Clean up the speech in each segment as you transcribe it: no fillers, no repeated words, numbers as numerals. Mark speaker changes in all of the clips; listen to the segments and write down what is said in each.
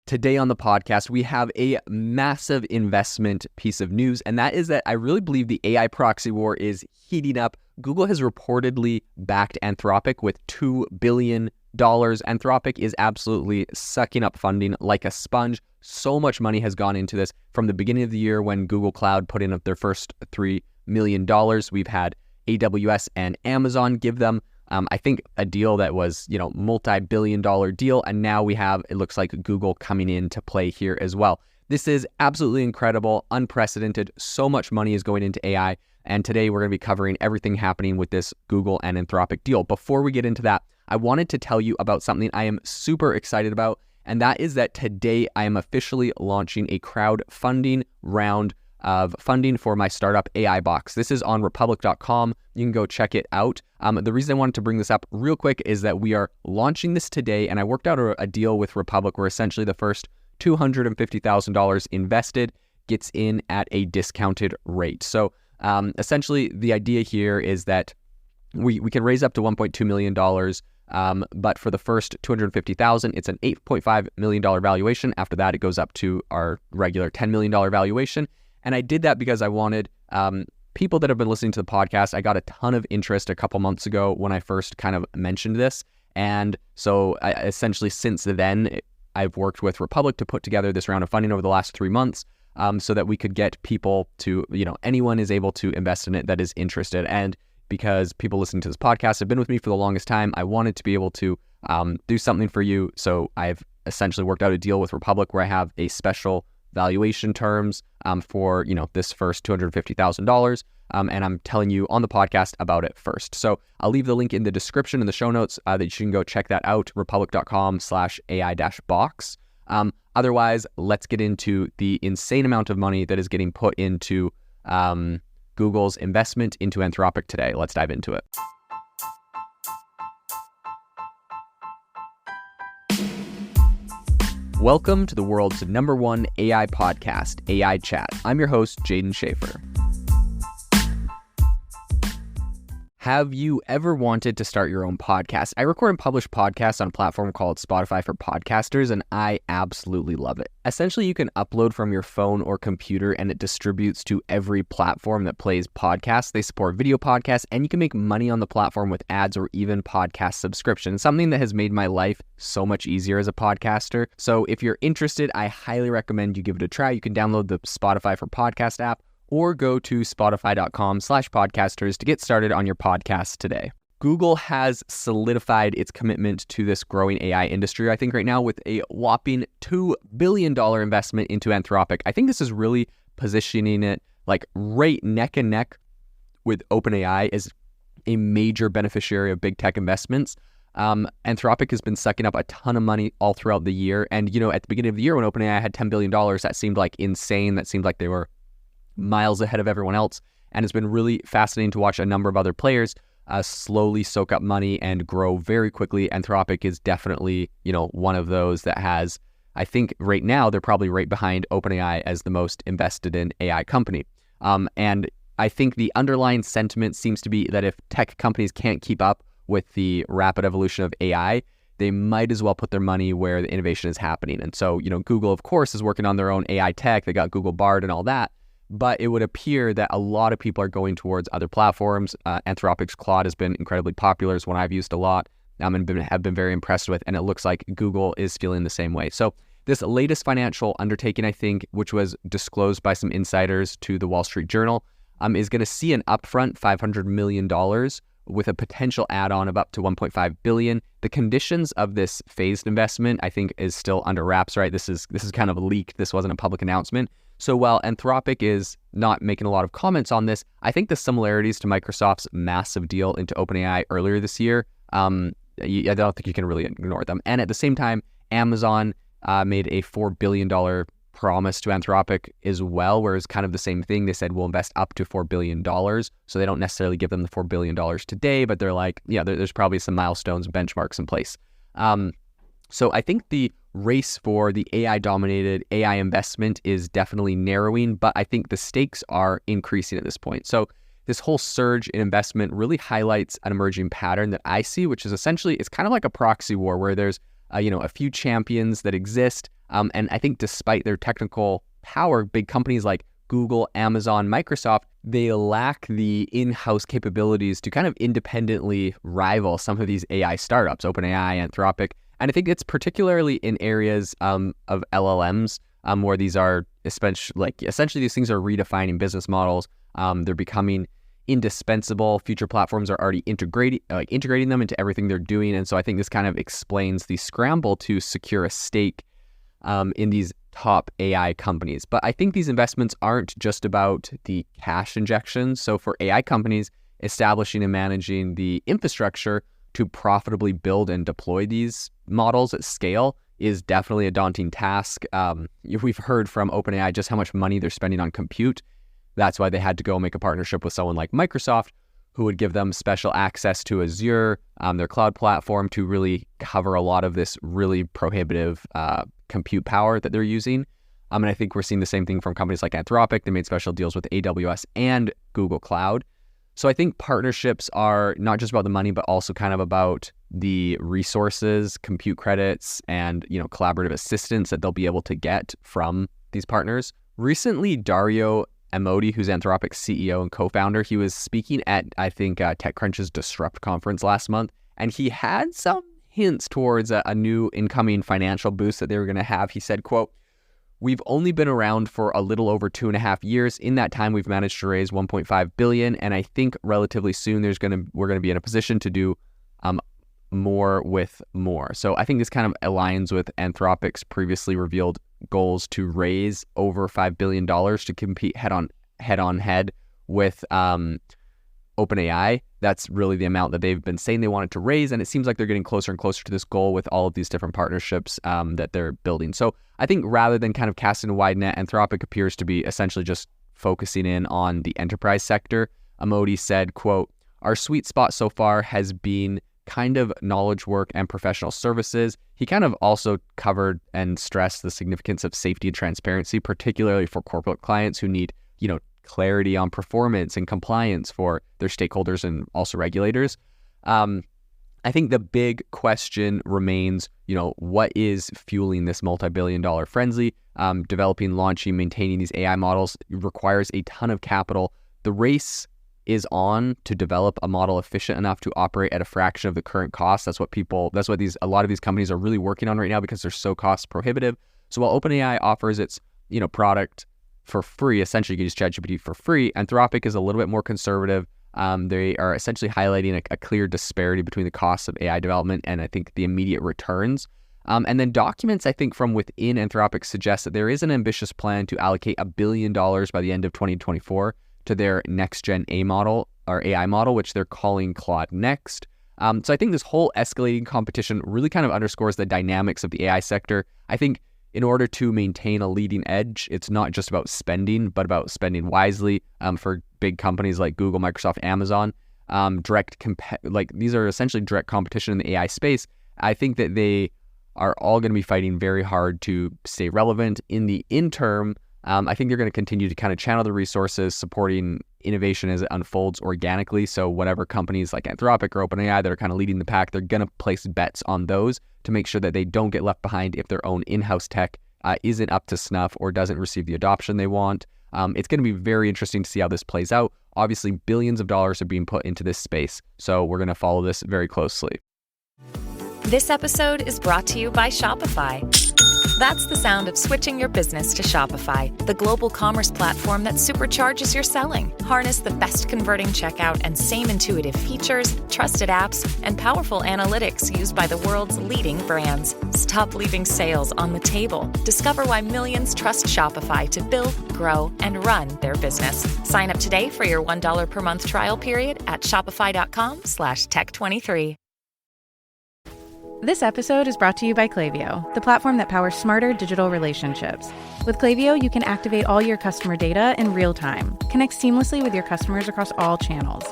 Speaker 1: Today on the podcast, we have a massive investment piece of news, and that is that I really believe the AI proxy war is heating up. Google has reportedly backed Anthropic with $2 billion. Anthropic is absolutely sucking up funding like a sponge. So much money has gone into this from the beginning of the year when Google Cloud put in their first $3 million. We've had AWS and Amazon give them I think a deal that was, multi-billion-dollar deal. And now we have, it looks like Google coming in to play here as well. This is absolutely incredible, unprecedented. So much money is going into AI. And today we're going to be covering everything happening with this Google and Anthropic deal. Before we get into that, I wanted to tell you about something I am super excited about. And that is that today I am officially launching a crowdfunding round of funding for my startup AI Box. This is on republic.com. You can go check it out. The reason I wanted to bring this up real quick is that we are launching this today, and I worked out a deal with Republic where essentially the first $250,000 invested gets in at a discounted rate. So essentially the idea here is that we can raise up to $1.2 million, but for the first $250,000, it's an $8.5 million valuation. After that, it goes up to our regular $10 million valuation. And I did that because I wanted people that have been listening to the podcast. I got a ton of interest a couple months ago when I first kind of mentioned this. And so essentially since then, I've worked with Republic to put together this round of funding over the last 3 months so that we could get people to, anyone is able to invest in it that is interested. And because people listening to this podcast have been with me for the longest time, I wanted to be able to do something for you. So I've essentially worked out a deal with Republic where I have a special valuation terms for this first $250,000, and I'm telling you on the podcast about it first. So I'll leave the link in the description in the show notes that you can go check that out, republic.com/AI-box. Otherwise, let's get into the insane amount of money that is getting put into Google's investment into Anthropic today. Let's dive into it. Welcome to the world's #1 AI podcast, AI Chat. I'm your host, Jaden Schaefer. Have you ever wanted to start your own podcast? I record and publish podcasts on a platform called Spotify for Podcasters, and I absolutely love it. Essentially, you can upload from your phone or computer, and it distributes to every platform that plays podcasts. They support video podcasts, and you can make money on the platform with ads or even podcast subscriptions, something that has made my life so much easier as a podcaster. So if you're interested, I highly recommend you give it a try. You can download the Spotify for Podcast app, or go to spotify.com/podcasters to get started on your podcast today. Google has solidified its commitment to this growing AI industry, I think right now, with a whopping $2 billion investment into Anthropic. I think this is really positioning it like right neck and neck with OpenAI as a major beneficiary of big tech investments. Anthropic has been sucking up a ton of money all throughout the year. And, at the beginning of the year when OpenAI had $10 billion, that seemed like insane. That seemed like they were miles ahead of everyone else. And it's been really fascinating to watch a number of other players slowly soak up money and grow very quickly. Anthropic is definitely, one of those that has, I think right now, they're probably right behind OpenAI as the most invested in AI company. And I think the underlying sentiment seems to be that if tech companies can't keep up with the rapid evolution of AI, they might as well put their money where the innovation is happening. And so, Google, of course, is working on their own AI tech. They got Google Bard and all that. But it would appear that a lot of people are going towards other platforms. Anthropic's Claude has been incredibly popular. It's one I've used a lot and have been very impressed with. And it looks like Google is feeling the same way. So this latest financial undertaking, I think, which was disclosed by some insiders to the Wall Street Journal, is going to see an upfront $500 million with a potential add-on of up to $1.5 billion. The conditions of this phased investment, I think, is still under wraps, right? This is kind of leaked. This wasn't a public announcement. So while Anthropic is not making a lot of comments on this, I think the similarities to Microsoft's massive deal into OpenAI earlier this year, I don't think you can really ignore them. And at the same time, Amazon made a $4 billion promise to Anthropic as well, where it's kind of the same thing. They said, we'll invest up to $4 billion. So they don't necessarily give them the $4 billion today, but they're like, there's probably some milestones and benchmarks in place. So I think the race for the AI-dominated AI investment is definitely narrowing, but I think the stakes are increasing at this point. So this whole surge in investment really highlights an emerging pattern that I see, which is essentially, it's kind of like a proxy war where there's, a few champions that exist, And I think despite their technical power, big companies like Google, Amazon, Microsoft, they lack the in-house capabilities to kind of independently rival some of these AI startups, OpenAI, Anthropic. And I think it's particularly in areas of LLMs where these are essentially these things are redefining business models. They're becoming indispensable. Future platforms are already integrating them into everything they're doing. And so I think this kind of explains the scramble to secure a stake in these top AI companies. But I think these investments aren't just about the cash injections. So for AI companies, establishing and managing the infrastructure to profitably build and deploy these models at scale is definitely a daunting task. We've heard from OpenAI just how much money they're spending on compute. That's why they had to go make a partnership with someone like Microsoft, who would give them special access to Azure, their cloud platform, to really cover a lot of this really prohibitive compute power that they're using. And I think we're seeing the same thing from companies like Anthropic. They made special deals with AWS and Google Cloud. So I think partnerships are not just about the money, but also kind of about the resources, compute credits, and collaborative assistance that they'll be able to get from these partners. Recently, Dario Amodei, who's Anthropic's CEO and co-founder, he was speaking at, I think, TechCrunch's Disrupt conference last month, and he had some hints towards a new incoming financial boost that they were going to have. He said, quote, "We've only been around for a little over 2.5 years. In that time, we've managed to raise $1.5 billion, and I think relatively soon we're going to be in a position to do more with more." So I think this kind of aligns with Anthropic's previously revealed goals to raise over $5 billion to compete head on with OpenAI. That's really the amount that they've been saying they wanted to raise, and it seems like they're getting closer and closer to this goal with all of these different partnerships that they're building. So I think rather than kind of casting a wide net, Anthropic appears to be essentially just focusing in on the enterprise sector. Amodei said, quote, "Our sweet spot so far has been kind of knowledge work and professional services." He kind of also covered and stressed the significance of safety and transparency, particularly for corporate clients who need, clarity on performance and compliance for their stakeholders and also regulators. I think the big question remains, what is fueling this multi-billion-dollar frenzy? Developing, launching, maintaining these AI models requires a ton of capital. The race is on to develop a model efficient enough to operate at a fraction of the current cost. That's what a lot of these companies are really working on right now because they're so cost prohibitive. So while OpenAI offers its, product for free, essentially you can use ChatGPT for free, Anthropic is a little bit more conservative. They are essentially highlighting a clear disparity between the costs of AI development and I think the immediate returns. And then documents, I think, from within Anthropic suggest that there is an ambitious plan to allocate $1 billion by the end of 2024 to their next-gen AI model, which they're calling Claude Next. So I think this whole escalating competition really kind of underscores the dynamics of the AI sector. I think in order to maintain a leading edge, it's not just about spending, but about spending wisely. For big companies like Google, Microsoft, Amazon, these are essentially direct competition in the AI space. I think that they are all going to be fighting very hard to stay relevant. In the interim, I think they're going to continue to kind of channel the resources, supporting innovation as it unfolds organically. So whatever companies like Anthropic or OpenAI that are kind of leading the pack, they're going to place bets on those to make sure that they don't get left behind if their own in-house tech isn't up to snuff or doesn't receive the adoption they want. It's going to be very interesting to see how this plays out. Obviously, billions of dollars are being put into this space, so we're going to follow this very closely.
Speaker 2: This episode is brought to you by Shopify. That's the sound of switching your business to Shopify, the global commerce platform that supercharges your selling. Harness the best converting checkout and same intuitive features, trusted apps, and powerful analytics used by the world's leading brands. Stop leaving sales on the table. Discover why millions trust Shopify to build, grow, and run their business. Sign up today for your $1 per month trial period at shopify.com/tech23.
Speaker 3: This episode is brought to you by Klaviyo, the platform that powers smarter digital relationships. With Klaviyo, you can activate all your customer data in real time, connect seamlessly with your customers across all channels,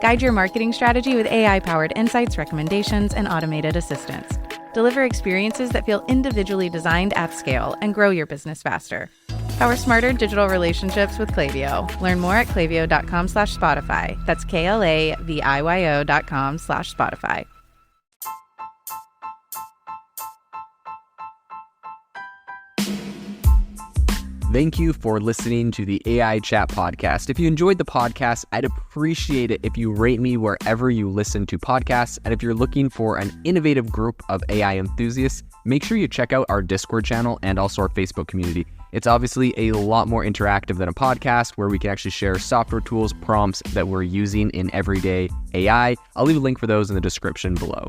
Speaker 3: guide your marketing strategy with AI-powered insights, recommendations, and automated assistance, deliver experiences that feel individually designed at scale, and grow your business faster. Power smarter digital relationships with Klaviyo. Learn more at klaviyo.com/Spotify. That's KLAVIYO.com/Spotify. .
Speaker 1: Thank you for listening to the AI Chat Podcast. If you enjoyed the podcast, I'd appreciate it if you rate me wherever you listen to podcasts. And if you're looking for an innovative group of AI enthusiasts, make sure you check out our Discord channel and also our Facebook community. It's obviously a lot more interactive than a podcast where we can actually share software tools, prompts that we're using in everyday AI. I'll leave a link for those in the description below.